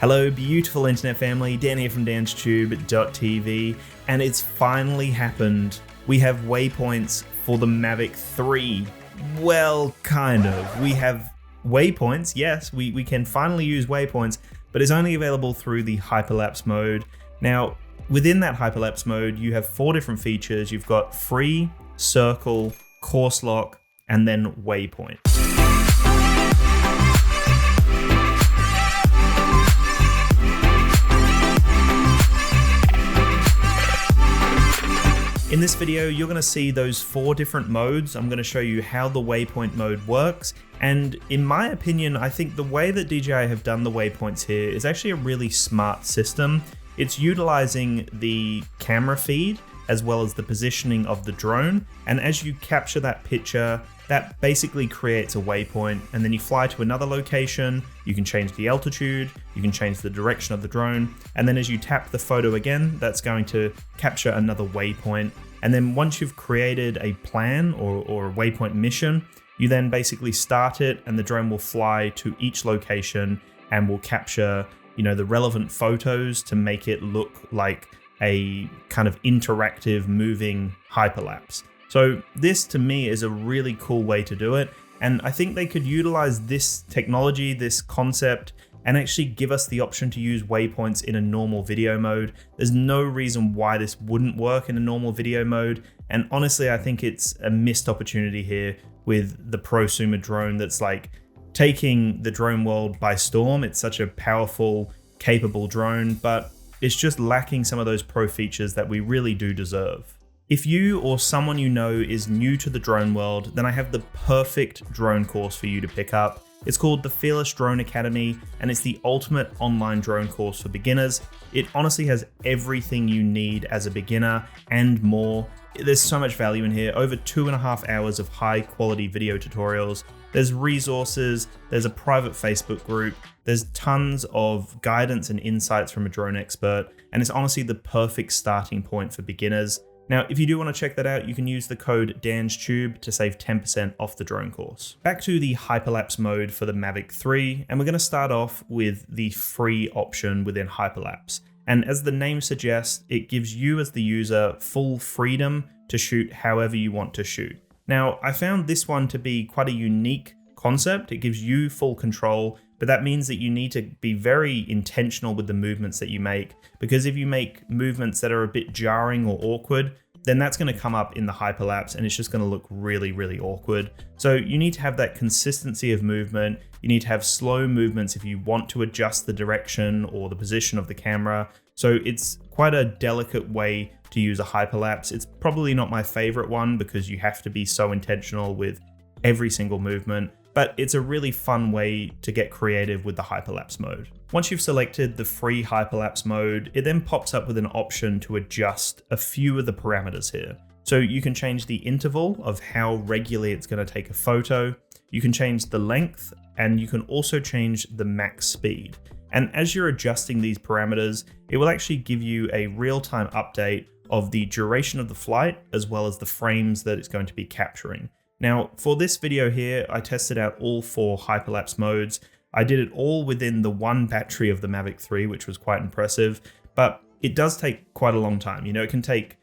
Hello beautiful internet family, Dan here from DansTube.TV, and it's finally happened. We have waypoints for the Mavic 3. Well, kind of. We have waypoints, yes, we can finally use waypoints, but it's only available through the Hyperlapse mode. Now, within that Hyperlapse mode, you have 4 different features. You've got free, circle, course lock, and then waypoint. In this video, you're going to see those 4 different modes. I'm going to show you how the waypoint mode works. And in my opinion, I think the way that DJI have done the waypoints here is actually a really smart system. It's utilizing the camera feed as well as the positioning of the drone. And as you capture that picture, that basically creates a waypoint, and then you fly to another location, you can change the altitude, you can change the direction of the drone, and then as you tap the photo again, that's going to capture another waypoint. And then once you've created a plan or a waypoint mission, you then basically start it, and the drone will fly to each location and will capture, the relevant photos to make it look like a kind of interactive moving hyperlapse. So this to me is a really cool way to do it. And I think they could utilize this technology, this concept, and actually give us the option to use waypoints in a normal video mode. There's no reason why this wouldn't work in a normal video mode. And honestly, I think it's a missed opportunity here with the prosumer drone that's like taking the drone world by storm. It's such a powerful, capable drone, but it's just lacking some of those pro features that we really do deserve. If you or someone you know is new to the drone world, then I have the perfect drone course for you to pick up. It's called the Fearless Drone Academy, and it's the ultimate online drone course for beginners. It honestly has everything you need as a beginner and more. There's so much value in here, over 2.5 hours of high quality video tutorials. There's resources, there's a private Facebook group, there's tons of guidance and insights from a drone expert, and it's honestly the perfect starting point for beginners. Now, if you do want to check that out, you can use the code DansTube to save 10% off the drone course. Back to the Hyperlapse mode for the Mavic 3, and we're going to start off with the free option within Hyperlapse. And as the name suggests, it gives you as the user full freedom to shoot however you want to shoot. Now, I found this one to be quite a unique concept. It gives you full control, but that means that you need to be very intentional with the movements that you make, because if you make movements that are a bit jarring or awkward, then that's going to come up in the hyperlapse and it's just going to look really, really awkward. So you need to have that consistency of movement. You need to have slow movements if you want to adjust the direction or the position of the camera. So it's quite a delicate way to use a hyperlapse. It's probably not my favorite one because you have to be so intentional with every single movement, but it's a really fun way to get creative with the hyperlapse mode. Once you've selected the free hyperlapse mode, it then pops up with an option to adjust a few of the parameters here. So you can change the interval of how regularly it's going to take a photo, you can change the length, and you can also change the max speed. And as you're adjusting these parameters, it will actually give you a real-time update of the duration of the flight as well as the frames that it's going to be capturing. Now, for this video here, I tested out all 4 hyperlapse modes. I did it all within the 1 battery of the Mavic 3, which was quite impressive, but it does take quite a long time. It can take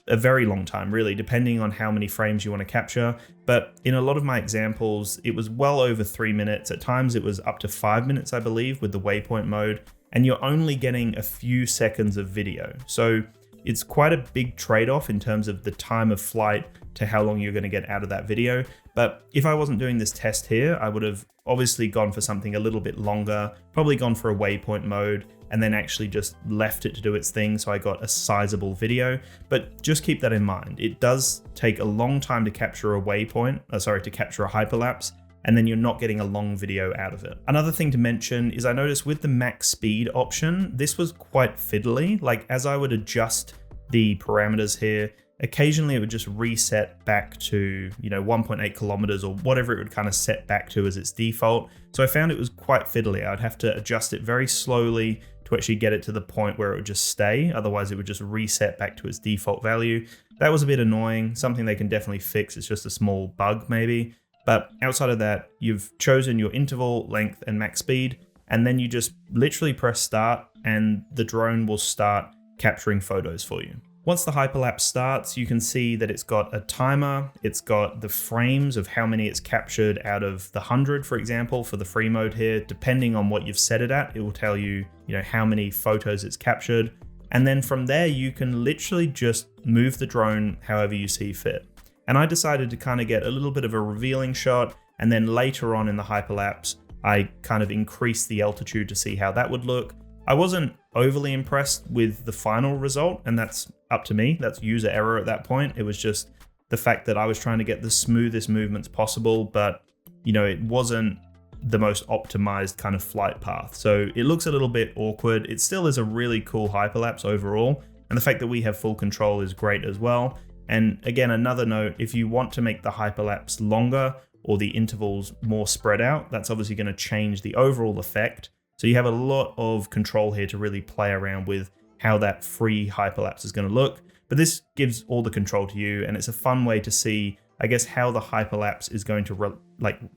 a very long time, really, depending on how many frames you want to capture. But in a lot of my examples, it was well over 3 minutes. At times, it was up to 5 minutes, I believe, with the waypoint mode, and you're only getting a few seconds of video. So it's quite a big trade-off in terms of the time of flight to how long you're going to get out of that video. But if I wasn't doing this test here, I would have obviously gone for something a little bit longer, probably gone for a waypoint mode, and then actually just left it to do its thing so I got a sizable video. But just keep that in mind. It does take a long time to capture a to capture a hyperlapse, and then you're not getting a long video out of it. Another thing to mention is I noticed with the max speed option, this was quite fiddly. Like as I would adjust the parameters here, occasionally it would just reset back to 1.8 kilometers or whatever it would kind of set back to as its default. So I found it was quite fiddly. I'd have to adjust it very slowly to actually get it to the point where it would just stay. Otherwise it would just reset back to its default value. That was a bit annoying, something they can definitely fix. It's just a small bug maybe. But outside of that, you've chosen your interval, length, and max speed, and then you just literally press start and the drone will start capturing photos for you. Once the hyperlapse starts, you can see that it's got a timer, it's got the frames of how many it's captured out of the 100, for example, for the free mode here. Depending on what you've set it at, it will tell you, how many photos it's captured. And then from there, you can literally just move the drone however you see fit. And I decided to kind of get a little bit of a revealing shot, and then later on in the hyperlapse, I kind of increased the altitude to see how that would look. I wasn't overly impressed with the final result, and that's up to me. That's user error at that point. It was just the fact that I was trying to get the smoothest movements possible, but it wasn't the most optimized kind of flight path. So it looks a little bit awkward. It still is a really cool hyperlapse overall, and the fact that we have full control is great as well. And again, another note, if you want to make the hyperlapse longer or the intervals more spread out, that's obviously going to change the overall effect. So you have a lot of control here to really play around with how that free hyperlapse is going to look. But this gives all the control to you, and it's a fun way to see, I guess, how the hyperlapse is going to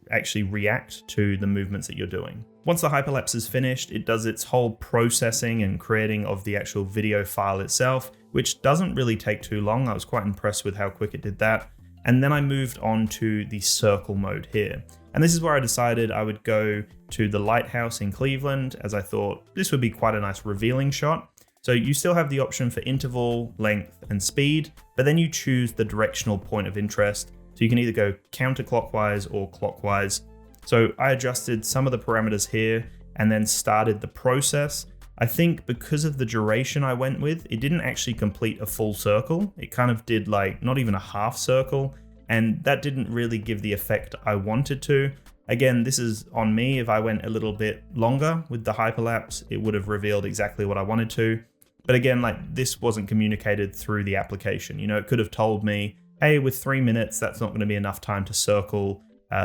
actually react to the movements that you're doing. Once the hyperlapse is finished, it does its whole processing and creating of the actual video file itself, which doesn't really take too long. I was quite impressed with how quick it did that. And then I moved on to the circle mode here. And this is where I decided I would go to the lighthouse in Cleveland, as I thought this would be quite a nice revealing shot. So you still have the option for interval, length, and speed, but then you choose the directional point of interest. So you can either go counterclockwise or clockwise. So I adjusted some of the parameters here and then started the process. I think because of the duration I went with, it didn't actually complete a full circle. It kind of did not even a half circle, and that didn't really give the effect I wanted to. Again, this is on me. If I went a little bit longer with the hyperlapse, it would have revealed exactly what I wanted to. But again, this wasn't communicated through the application. It could have told me, hey, with 3 minutes, that's not going to be enough time to circle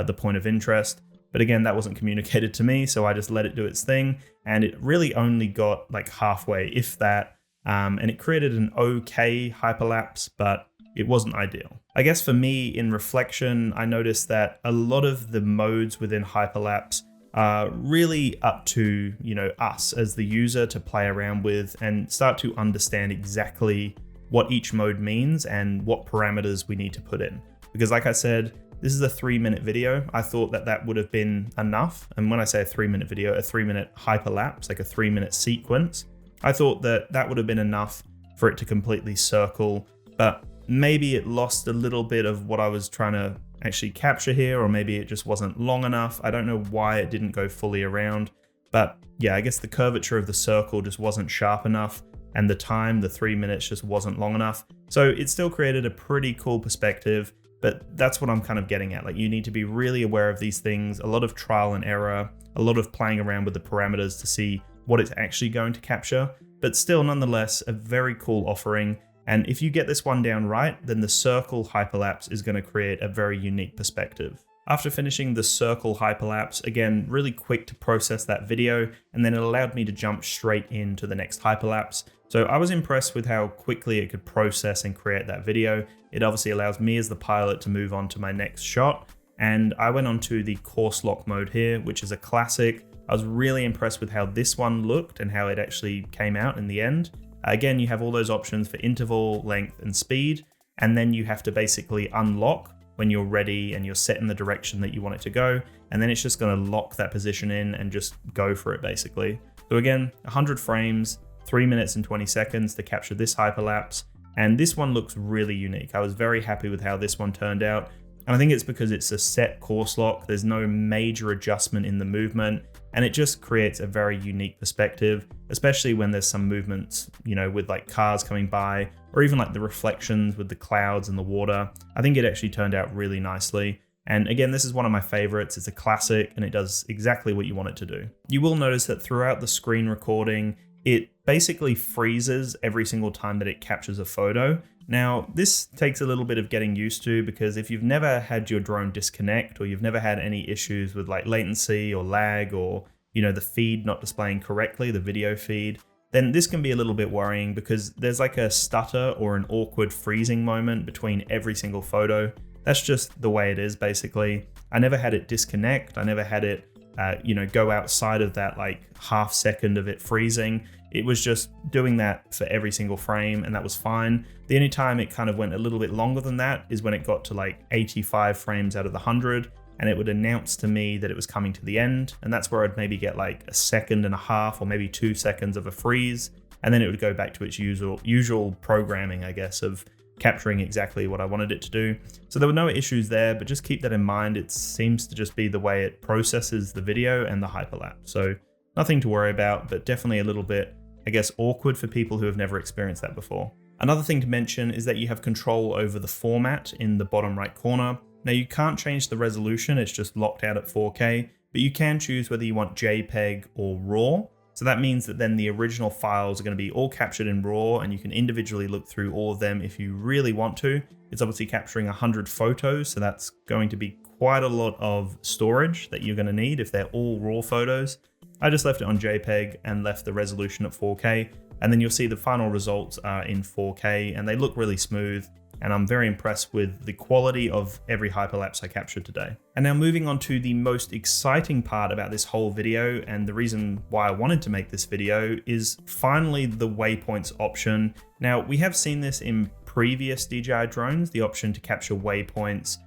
the point of interest. But again, that wasn't communicated to me, so I just let it do its thing. And it really only got halfway, if that. And it created an okay hyperlapse, but it wasn't ideal. I guess for me, in reflection, I noticed that a lot of the modes within hyperlapse are really up to, us as the user to play around with and start to understand exactly what each mode means and what parameters we need to put in. Because like I said, this is a 3-minute video. I thought that would have been enough. And when I say a 3-minute video, a 3-minute hyperlapse, like a 3-minute sequence, I thought that would have been enough for it to completely circle. But maybe it lost a little bit of what I was trying to actually capture here, or maybe it just wasn't long enough. I don't know why it didn't go fully around. But yeah, I guess the curvature of the circle just wasn't sharp enough. And the time, the 3 minutes, just wasn't long enough. So it still created a pretty cool perspective. But that's what I'm kind of getting at. You need to be really aware of these things, a lot of trial and error, a lot of playing around with the parameters to see what it's actually going to capture, but still nonetheless, a very cool offering. And if you get this one down right, then the circle hyperlapse is going to create a very unique perspective. After finishing the circle hyperlapse, again, really quick to process that video, and then it allowed me to jump straight into the next hyperlapse. So I was impressed with how quickly it could process and create that video. It obviously allows me as the pilot to move on to my next shot. And I went on to the course lock mode here, which is a classic. I was really impressed with how this one looked and how it actually came out in the end. Again, you have all those options for interval, length, and speed. And then you have to basically unlock when you're ready and you're set in the direction that you want it to go. And then it's just going to lock that position in and just go for it basically. So again, 100 frames, 3 minutes and 20 seconds to capture this hyperlapse. And this one looks really unique. I was very happy with how this one turned out. And I think it's because it's a set course lock. There's no major adjustment in the movement. And it just creates a very unique perspective, especially when there's some movements, with cars coming by, or even the reflections with the clouds and the water. I think it actually turned out really nicely. And again, this is one of my favorites. It's a classic and it does exactly what you want it to do. You will notice that throughout the screen recording, it basically freezes every single time that it captures a photo. Now, this takes a little bit of getting used to, because if you've never had your drone disconnect, or you've never had any issues with latency or lag, or the feed not displaying correctly, the video feed, then this can be a little bit worrying, because there's a stutter or an awkward freezing moment between every single photo. That's just the way it is basically. I never had it disconnect. I never had it go outside of that like half second of it freezing. It was just doing that for every single frame, and that was fine. The only time it kind of went a little bit longer than that is when it got to like 85 frames out of the 100, and it would announce to me that it was coming to the end. And that's where I'd maybe get like a second and a half or maybe 2 seconds of a freeze. And then it would go back to its usual programming, I guess, of capturing exactly what I wanted it to do. So there were no issues there, but just keep that in mind. It seems to just be the way it processes the video and the hyperlapse. So nothing to worry about, but definitely a little bit, I guess, awkward for people who have never experienced that before. Another thing to mention is that you have control over the format in the bottom right corner. Now you can't change the resolution, it's just locked out at 4K, but you can choose whether you want JPEG or RAW. So that means that then the original files are going to be all captured in RAW, and you can individually look through all of them if you really want to. It's obviously capturing 100 photos, so that's going to be quite a lot of storage that you're going to need if they're all RAW photos. I just left it on JPEG and left the resolution at 4K, and then you'll see the final results are in 4K, and they look really smooth. And I'm very impressed with the quality of every hyperlapse I captured today. And now moving on to the most exciting part about this whole video, and the reason why I wanted to make this video, is finally the Waypoints option. Now we have seen this in previous DJI drones, the option to capture waypoints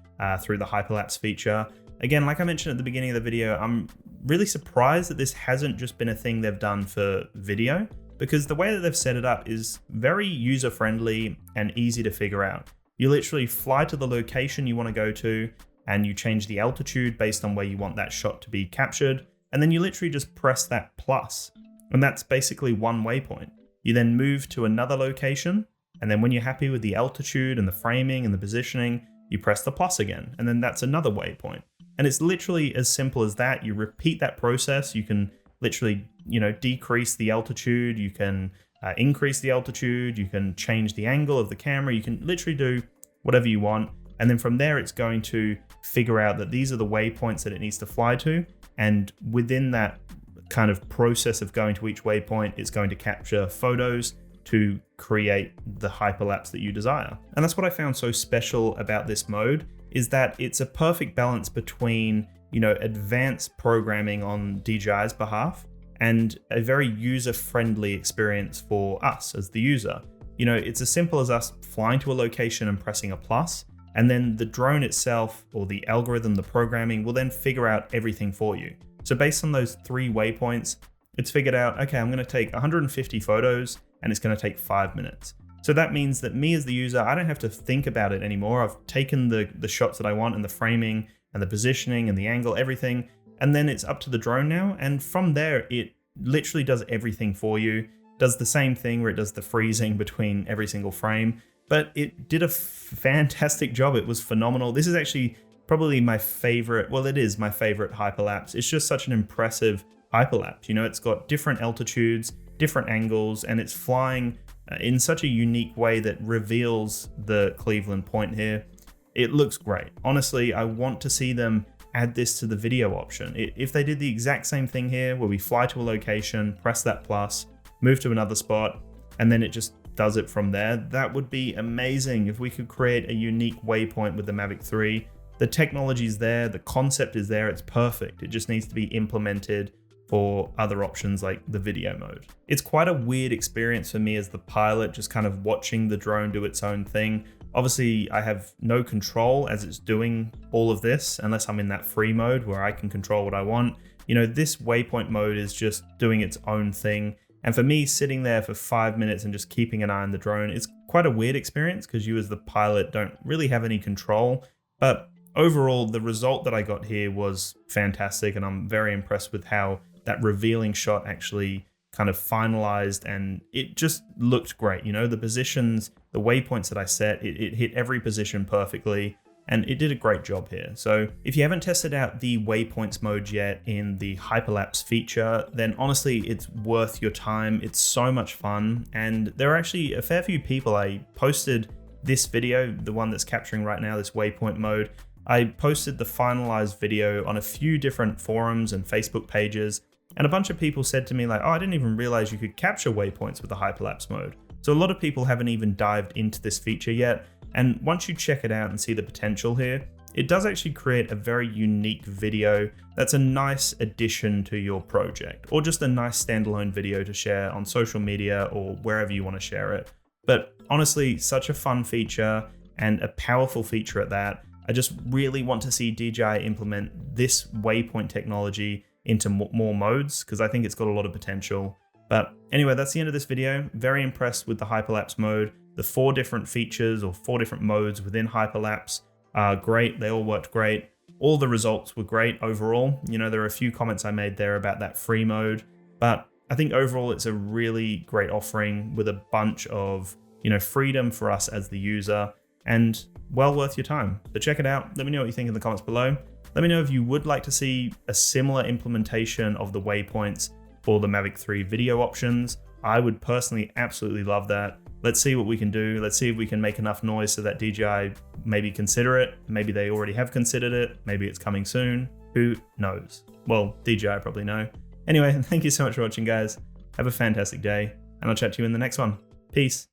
through the hyperlapse feature. Again, like I mentioned at the beginning of the video, I'm really surprised that this hasn't just been a thing they've done for video, because the way that they've set it up is very user-friendly and easy to figure out. You literally fly to the location you want to go to, and you change the altitude based on where you want that shot to be captured, and then you literally just press that plus, and that's basically one waypoint. You then move to another location, and then when you're happy with the altitude and the framing and the positioning, you press the plus again, and then that's another waypoint. And it's literally as simple as that. You repeat that process. You can literally, decrease the altitude, you can increase the altitude, you can change the angle of the camera, you can literally do whatever you want. And then from there, it's going to figure out that these are the waypoints that it needs to fly to. And within that kind of process of going to each waypoint, it's going to capture photos to create the hyperlapse that you desire. And that's what I found so special about this mode, is that it's a perfect balance between advanced programming on DJI's behalf and a very user-friendly experience for us as the user. It's as simple as us flying to a location and pressing a plus, and then the drone itself, or the algorithm, the programming, will then figure out everything for you. So based on those 3 waypoints, it's figured out, okay, I'm gonna take 150 photos and it's gonna take 5 minutes. So that means that me as the user, I don't have to think about it anymore. I've taken the shots that I want and the framing and the positioning and the angle, everything. And then it's up to the drone now. And from there, it literally does everything for you. Does the same thing where it does the freezing between every single frame, but it did a fantastic job. It was phenomenal. This is actually probably my favorite. Well, it is my favorite hyperlapse. It's just such an impressive hyperlapse. It's got different altitudes, different angles, and it's flying in such a unique way that reveals the Cleveland point here. It looks great. Honestly, I want to see them add this to the video option. If they did the exact same thing here, where we fly to a location, press that plus, move to another spot, and then it just does it from there, that would be amazing. If we could create a unique waypoint with the Mavic 3, the technology's there, the concept is there, it's perfect. It just needs to be implemented for other options like the video mode. It's quite a weird experience for me as the pilot, just kind of watching the drone do its own thing. Obviously, I have no control as it's doing all of this, unless I'm in that free mode where I can control what I want. This waypoint mode is just doing its own thing. And for me, sitting there for 5 minutes and just keeping an eye on the drone, it's quite a weird experience because you as the pilot don't really have any control. But overall, the result that I got here was fantastic, and I'm very impressed with how that revealing shot actually kind of finalized, and it just looked great. The positions, the waypoints that I set, it hit every position perfectly, and it did a great job here. So if you haven't tested out the Waypoints mode yet in the Hyperlapse feature, then honestly, it's worth your time. It's so much fun, and there are actually a fair few people. I posted this video, the one that's capturing right now, this Waypoint mode. I posted the finalized video on a few different forums and Facebook pages, and a bunch of people said to me like, oh, I didn't even realize you could capture waypoints with the Hyperlapse mode. So a lot of people haven't even dived into this feature yet. And once you check it out and see the potential here, it does actually create a very unique video that's a nice addition to your project, or just a nice standalone video to share on social media or wherever you want to share it. But honestly, such a fun feature and a powerful feature at that. I just really want to see DJI implement this Waypoint technology into more modes, because I think it's got a lot of potential. But anyway, that's the end of this video. Very impressed with the Hyperlapse mode. The 4 different features or 4 different modes within Hyperlapse are great. They all worked great. All the results were great overall. You know, there are a few comments I made there about that free mode, but I think overall it's a really great offering with a bunch of, you know, freedom for us as the user, and well worth your time. So check it out. Let me know what you think in the comments below. Let me know if you would like to see a similar implementation of the Waypoints for the Mavic 3 video options. I would personally absolutely love that. Let's see what we can do. Let's see if we can make enough noise so that DJI maybe consider it. Maybe they already have considered it. Maybe it's coming soon. Who knows? Well, DJI probably know. Anyway, thank you so much for watching, guys. Have a fantastic day, and I'll chat to you in the next one. Peace.